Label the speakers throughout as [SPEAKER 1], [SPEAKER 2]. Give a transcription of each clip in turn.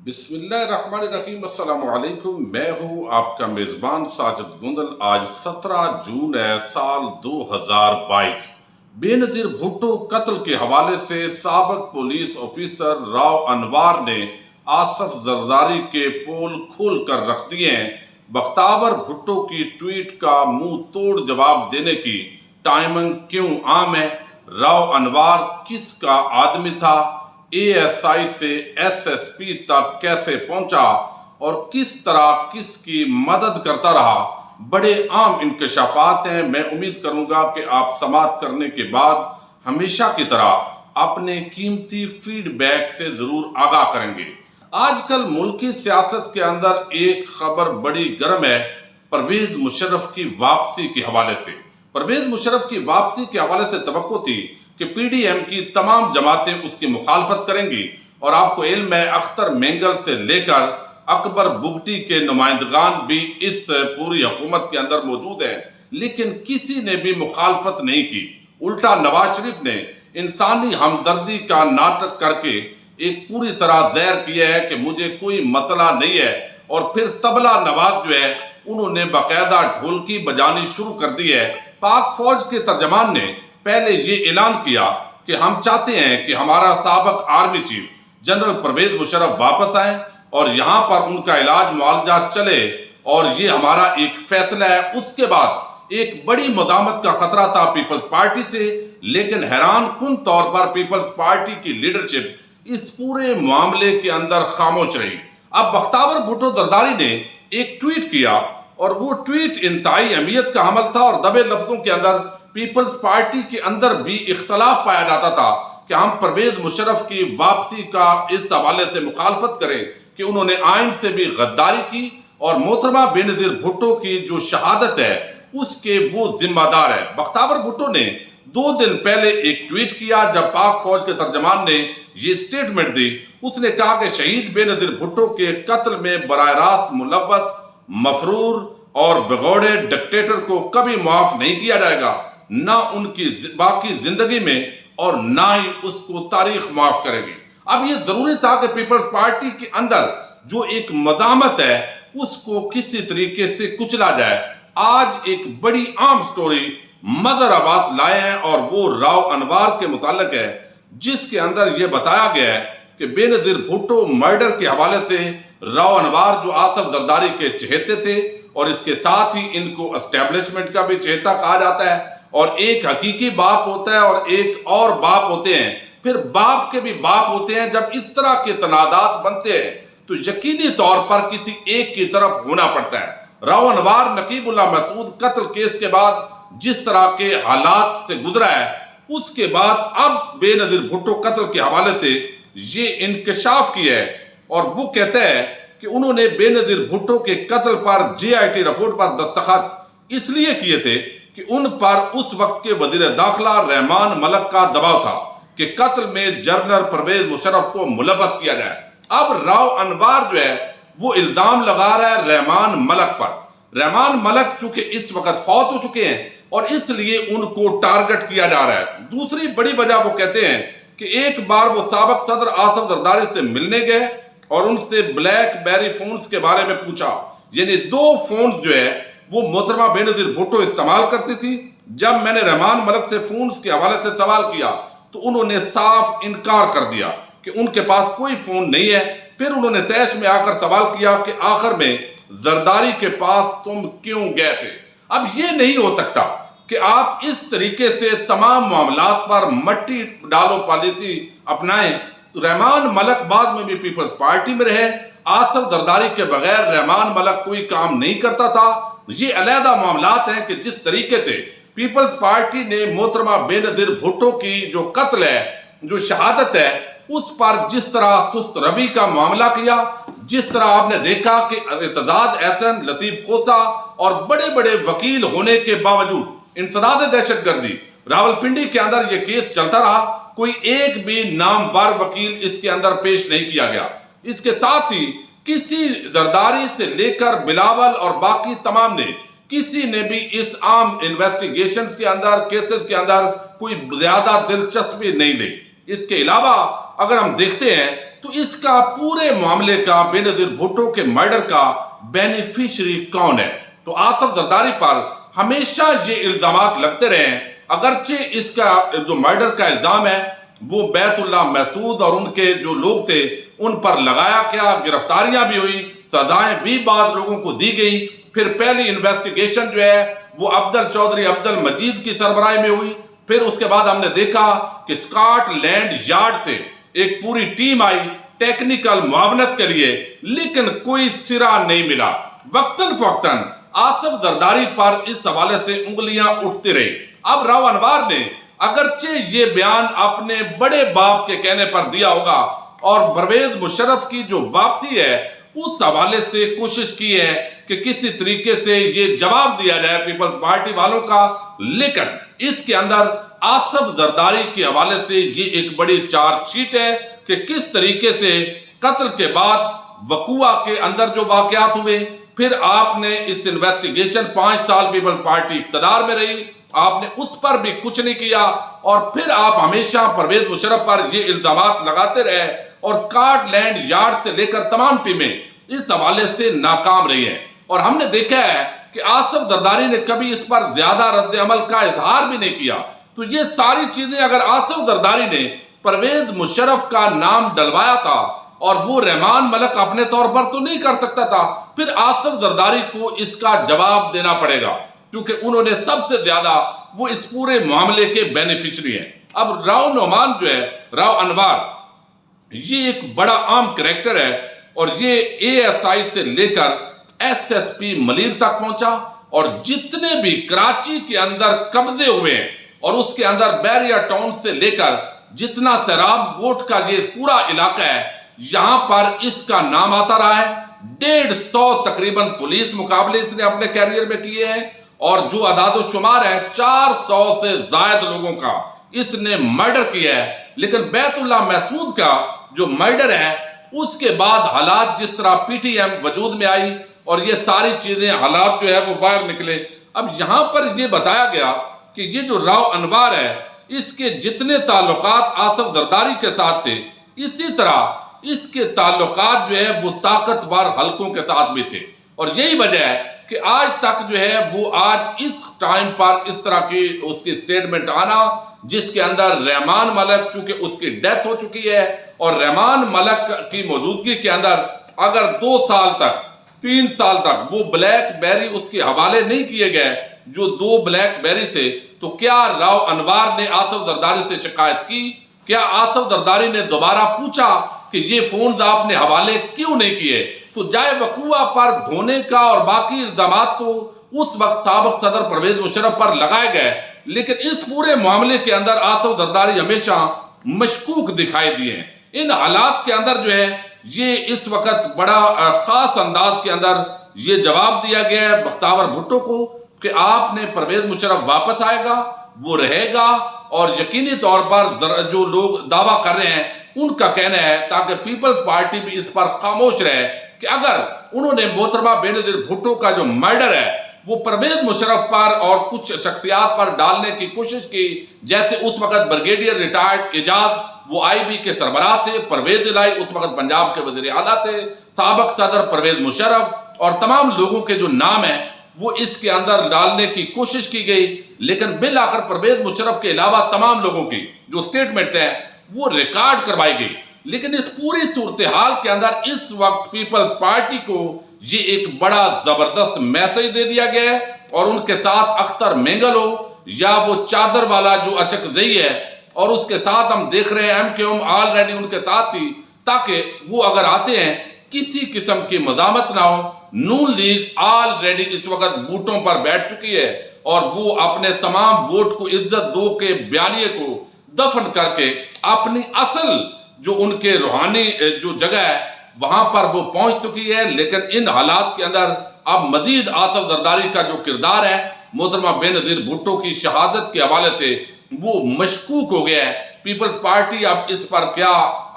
[SPEAKER 1] بسم اللہ الرحمن الرحیم۔ السلام علیکم، میں ہوں آپ کا میزبان ساجد گندل۔ آج 17 جون ہے سال 2022۔ بے نظیر بھٹو قتل کے حوالے سے سابق پولیس آفیسر راؤ انوار نے آصف زرداری کے پول کھول کر رکھ دیے ہیں۔ بختیار بھٹو کی ٹویٹ کا منہ توڑ جواب دینے کی ٹائمنگ کیوں عام ہے؟ راؤ انوار کس کا آدمی تھا؟ اے ایس آئی سے ایس ایس پی تک کیسے پہنچا اور کس طرح کس کی مدد کرتا رہا؟ بڑے عام انکشافات ہیں۔ میں امید کروں گا کہ آپ سماعت کرنے کے بعد ہمیشہ کی طرح اپنے قیمتی فیڈ بیک سے ضرور آگاہ کریں گے۔ آج کل ملکی سیاست کے اندر ایک خبر بڑی گرم ہے، پرویز مشرف کی واپسی کے حوالے سے۔ پرویز مشرف کی واپسی کے حوالے سے توقع تھی کہ پی ڈی ایم کی تمام جماعتیں اس کی مخالفت کریں گی، اور آپ کو علم ہے اختر مینگل سے لے کر اکبر بگٹی کے نمائندگان بھی اس پوری حکومت کے اندر موجود ہیں، لیکن کسی نے بھی مخالفت نہیں کی۔ الٹا نواز شریف نے انسانی ہمدردی کا ناٹک کر کے ایک پوری طرح ظاہر کیا ہے کہ مجھے کوئی مسئلہ نہیں ہے، اور پھر تبلا نواز جو ہے انہوں نے باقاعدہ ڈھولکی بجانی شروع کر دی ہے۔ پاک فوج کے ترجمان نے پہلے یہ اعلان کیا کہ ہم چاہتے ہیں کہ ہمارا سابق army chief general Pervez Musharraf واپس آئیں اور یہاں پر ان کا علاج معالجہ چلے، اور یہ ہمارا ایک فیصلہ ہے۔ اس کے بعد ایک بڑی مزاحمت کا خطرہ تھا پیپلز پارٹی سے، لیکن حیران کن طور پر پیپلز پارٹی کی لیڈرشپ اس پورے معاملے کے اندر خاموش رہی۔ اب بختیار بھٹو زرداری نے ایک ٹویٹ کیا، اور وہ ٹویٹ انتہائی اہمیت کا حامل تھا، اور دبے لفظوں کے اندر پیپلز پارٹی کے اندر بھی اختلاف پایا جاتا تھا کہ ہم پرویز مشرف کی واپسی کا اس حوالے سے مخالفت کریں کہ انہوں نے آئین سے بھی غداری کی، اور محترمہ بے نظیر بھٹو کی جو شہادت ہے اس کے وہ ذمہ دار ہے۔ بختیار بھٹو نے 2 دن پہلے ایک ٹویٹ کیا جب پاک فوج کے ترجمان نے یہ سٹیٹمنٹ دی۔ اس نے کہا کہ شہید بے نظیر بھٹو کے قتل میں براہ راست ملوث، مفرور اور بغوڑے ڈکٹیٹر کو کبھی معاف نہیں کیا جائے گا، نہ ان کی باقی زندگی میں، اور نہ ہی اس کو تاریخ معاف کرے گی۔ اب یہ ضروری تھا کہ پیپلز پارٹی کے اندر جو ایک مزاحمت ہے اس کو کسی طریقے سے کچلا جائے۔ آج ایک بڑی عام سٹوری مدر آباد لائے ہیں، اور وہ راؤ انوار کے متعلق ہے، جس کے اندر یہ بتایا گیا ہے کہ بے نظیر بھٹو مرڈر کے حوالے سے راؤ انوار جو آصف زرداری کے چہیتے تھے، اور اس کے ساتھ ہی ان کو اسٹیبلشمنٹ کا بھی چہیتا کہا جاتا ہے، اور ایک حقیقی باپ ہوتا ہے اور ایک اور باپ ہوتے ہیں، پھر باپ کے بھی باپ ہوتے ہیں۔ جب اس طرح کے تنازعات بنتے ہیں تو یقینی طور پر کسی ایک کی طرف ہونا پڑتا ہے۔ راؤ انوار نقیب اللہ مسعود قتل کیس کے بعد جس طرح کے حالات سے گزرا ہے، اس کے بعد اب بے نظیر بھٹو قتل کے حوالے سے یہ انکشاف کیا ہے، اور وہ کہتا ہے کہ انہوں نے بے نظیر بھٹو کے قتل پر جے آئی ٹی رپورٹ پر دستخط اس لیے کیے تھے کہ ان پر اس وقت کے وزیر داخلہ رحمان ملک کا دباؤ تھا کہ قتل میں جنرل پرویز مشرف کو ملوث کیا جائے۔ اب راؤ انوار جو ہے وہ الزام لگا رہا ہے رحمان ملک پر۔ رحمان ملک چونکہ اس وقت فوت ہو چکے ہیں، اور اس لیے ان کو ٹارگٹ کیا جا رہا ہے۔ دوسری بڑی وجہ وہ کہتے ہیں کہ ایک بار وہ سابق صدر آصف زرداری سے ملنے گئے اور ان سے بلیک بیری فونز کے بارے میں پوچھا، یعنی 2 فونز جو ہے وہ محترمہ بے نظیر بھٹو استعمال کرتی تھی۔ جب میں نے رحمان ملک سے فونز کے حوالے سے سوال کیا تو انہوں نے صاف انکار کر دیا کہ ان کے پاس کوئی فون نہیں ہے۔ پھر انہوں نے تیش میں آ کر سوال کیا کہ آخر میں زرداری کے پاس تم کیوں گئے تھے؟ اب یہ نہیں ہو سکتا کہ آپ اس طریقے سے تمام معاملات پر مٹی ڈالو پالیسی اپنائیں۔ رحمان ملک بعد میں بھی پیپلز پارٹی میں رہے، آصف زرداری کے بغیر رحمان ملک کوئی کام نہیں کرتا تھا۔ یہ علیحدہ معاملات ہیں کہ جس طریقے سے پیپلز پارٹی نے محترمہ بے نظیر بھٹو کی جو قتل ہے، جو شہادت ہے، اس پر جس طرح سست روی کا معاملہ کیا، جس طرح آپ نے دیکھا کہ اعتزاز احسن، لطیف کوسہ اور بڑے بڑے وکیل ہونے کے باوجود انسداد دہشت گردی راولپنڈی کے اندر یہ کیس چلتا رہا، کوئی ایک بھی نامور وکیل اس کے اندر پیش نہیں کیا گیا۔ اس کے ساتھ ہی کسی زرداری سے لے کر بلاول اور باقی تمام نے کسی نے بھی اس عام انویسٹیگیشنز کے اندر، کیسز کے اندر کوئی زیادہ دلچسپی نہیں لی۔ اس کے علاوہ اگر ہم دیکھتے ہیں تو اس کا پورے معاملے کا بے نظیر بھٹو کے مرڈر کا بینیفیشری کون ہے؟ تو آصف زرداری پر ہمیشہ یہ الزامات لگتے رہے ہیں، اگرچہ اس کا جو مرڈر کا الزام ہے وہ بیت اللہ محسود اور ان کے جو لوگ تھے ان پر لگایا گیا، گرفتاریاں بھی ہوئی، سزائیں بھی بعض لوگوں کو دی گئی۔ پھر پہلی انویسٹیگیشن جو ہے وہ عبدل چودھری عبد المجید کی سربراہی میں ہوئی۔ پھر اس کے بعد ہم نے دیکھا کہ اسکاٹ لینڈ یارڈ سے ایک پوری ٹیم آئی ٹیکنیکل معاونت کے لیے، لیکن کوئی سرا نہیں ملا۔ وقتاً فوقتاً آصف زرداری پر اس حوالے سے انگلیاں اٹھتی رہی۔ اب راؤ انوار نے اگرچہ یہ بیان اپنے بڑے باپ کے کہنے پر دیا ہوگا اور پرویز مشرف کی جو واپسی ہے اس حوالے سے کوشش کی ہے کہ کسی طریقے سے یہ جواب دیا جائے پیپلز پارٹی والوں کا، لیکن اس کے اندر آصف زرداری کے حوالے سے یہ ایک بڑی چارج شیٹ ہے کہ کس طریقے سے قتل کے بعد وقوع کے اندر جو واقعات ہوئے، پھر آپ نے اس انویسٹیگیشن 5 سال پیپلز پارٹی اقتدار میں رہی، آپ نے اس پر بھی کچھ نہیں کیا، اور پھر آپ ہمیشہ پرویز مشرف پر یہ الزامات لگاتے رہے، اور اسکاٹ لینڈ یارڈ سے لے کر تمام ٹیمیں اس حوالے سے ناکام رہی ہیں۔ اور ہم نے دیکھا ہے کہ آصف زرداری نے کبھی اس پر زیادہ رد عمل کا اظہار بھی نہیں کیا۔ تو یہ ساری چیزیں اگر آصف زرداری نے پرویز مشرف کا نام ڈلوایا تھا اور وہ رحمان ملک اپنے طور پر تو نہیں کر سکتا تھا، پھر آصف زرداری کو اس کا جواب دینا پڑے گا، کیونکہ انہوں نے سب سے زیادہ وہ اس پورے معاملے کے بینیفیشری ہیں۔ اب راؤ نعمان جو ہے، راؤ انوار، یہ ایک بڑا عام کریکٹر ہے، اور یہ اے ایس آئی سے لے کر ایس ایس پی ملیر تک پہنچا، اور جتنے بھی کراچی کے اندر قبضے ہوئے ہیں اور اس کے اندر بیریا ٹاؤن سے لے کر جتنا سیراب گوٹ کا یہ پورا علاقہ ہے، یہاں پر اس کا نام آتا رہا ہے۔ 150 تقریباً پولیس مقابلے اس نے اپنے کیریئر میں کیے ہیں، اور جو اعداد و شمار ہے 400 سے زائد لوگوں کا اس نے مرڈر کیا ہے۔ لیکن بیت اللہ محسود کا جو مرڈر ہے اس کے بعد حالات جس طرح پی ٹی ایم وجود میں آئی اور یہ ساری چیزیں حالات جو ہے وہ باہر نکلے۔ اب یہاں پر یہ بتایا گیا کہ یہ جو راؤ انوار ہے اس کے جتنے تعلقات آصف زرداری کے ساتھ تھے، اسی طرح اس کے تعلقات جو ہے وہ طاقتور حلقوں کے ساتھ بھی تھے، اور یہی وجہ ہے کہ آج تک جو ہے وہ آج اس ٹائم پر اس طرح کی اس کی سٹیٹمنٹ آنا، جس کے اندر رحمان ملک چونکہ اس کی ڈیتھ ہو چکی ہے، اور رحمان ملک کی موجودگی کے اندر اگر 2 سال تک 3 سال تک وہ بلیک بیری اس کے حوالے نہیں کیے گئے جو 2 بلیک بیری تھے، تو کیا راؤ انوار نے آصف زرداری سے شکایت کی؟ کیا آصف زرداری نے دوبارہ پوچھا کہ یہ فونز آپ نے حوالے کیوں نہیں کیے؟ تو جائے وقوع پر دھونے کا اور باقی الزامات تو اس وقت سابق صدر پرویز مشرف پر لگائے گئے، لیکن اس پورے معاملے کے اندر آصف زرداری ہمیشہ مشکوک دکھائی دیے ہیں۔ ان حالات کے اندر جو ہے یہ اس وقت بڑا خاص انداز کے اندر یہ جواب دیا گیا ہے بختیار بھٹو کو کہ آپ نے پرویز مشرف واپس آئے گا، وہ رہے گا، اور یقینی طور پر جو لوگ دعویٰ کر رہے ہیں ان کا کہنا ہے، تاکہ پیپلز پارٹی بھی اس پر خاموش رہے، کہ اگر انہوں نے محترمہ بے نظیر بھٹو کا جو مرڈر ہے وہ پرویز مشرف پر اور کچھ شخصیات پر ڈالنے کی کوشش کی، جیسے اس وقت بریگیڈیئر ریٹائرڈ اعجاز وہ آئی بی کے سربراہ تھے، پرویز الہی اس وقت پنجاب کے وزیر اعلیٰ تھے، سابق صدر پرویز مشرف اور تمام لوگوں کے جو نام ہیں وہ اس کے اندر ڈالنے کی کوشش کی گئی، لیکن بالآخر پرویز مشرف کے علاوہ تمام لوگوں کی جو سٹیٹمنٹس ہیں وہ ریکارڈ کروائی گئی۔ لیکن اس پوری صورتحال کے اندر اس وقت پیپلز پارٹی کو یہ ایک بڑا زبردست میسج دے دیا گیا ہے، اور ان کے ساتھ اختر مینگل ہو یا وہ چادر والا جو اچک زئی ہے، اور اس کے ساتھ ہم دیکھ رہے ہیں ایم کیو ایم آلریڈی ان کے ساتھ تھی، تاکہ وہ اگر آتے ہیں کسی قسم کی مزاحمت نہ ہو۔ نون لیگ آلریڈی اس وقت بوٹوں پر بیٹھ چکی ہے، اور وہ اپنے تمام ووٹ کو عزت دو کے بیانیے کو دفن کر کے اپنی اصل جو ان کے روحانی جو جگہ ہے وہاں پر وہ پہنچ چکی ہے۔ لیکن ان حالات کے اندر اب مزید آصف زرداری کا جو کردار ہے محترمہ بے نظیر بھٹو کی شہادت کے حوالے سے وہ مشکوک ہو گیا ہے۔ پیپلز پارٹی اب اس پر کیا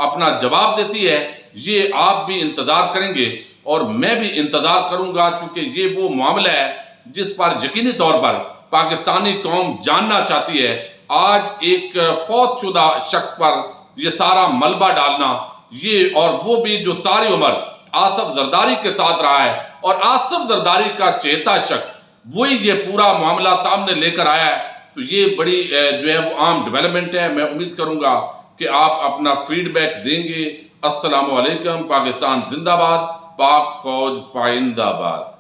[SPEAKER 1] اپنا جواب دیتی ہے یہ آپ بھی انتظار کریں گے، اور میں بھی انتظار کروں گا، چونکہ یہ وہ معاملہ ہے جس پر یقینی طور پر پاکستانی قوم جاننا چاہتی ہے۔ آج ایک فوت شدہ شخص پر یہ سارا ملبہ ڈالنا یہ اور وہ بھی جو ساری عمر آصف زرداری کے ساتھ رہا ہے، اور آصف زرداری کا چہیتا شخص وہی یہ پورا معاملہ سامنے لے کر آیا ہے، تو یہ بڑی جو ہے وہ عام ڈیولپمنٹ ہے۔ میں امید کروں گا کہ آپ اپنا فیڈ بیک دیں گے۔ السلام علیکم۔ پاکستان زندہ باد، پاک فوج پائندہ باد۔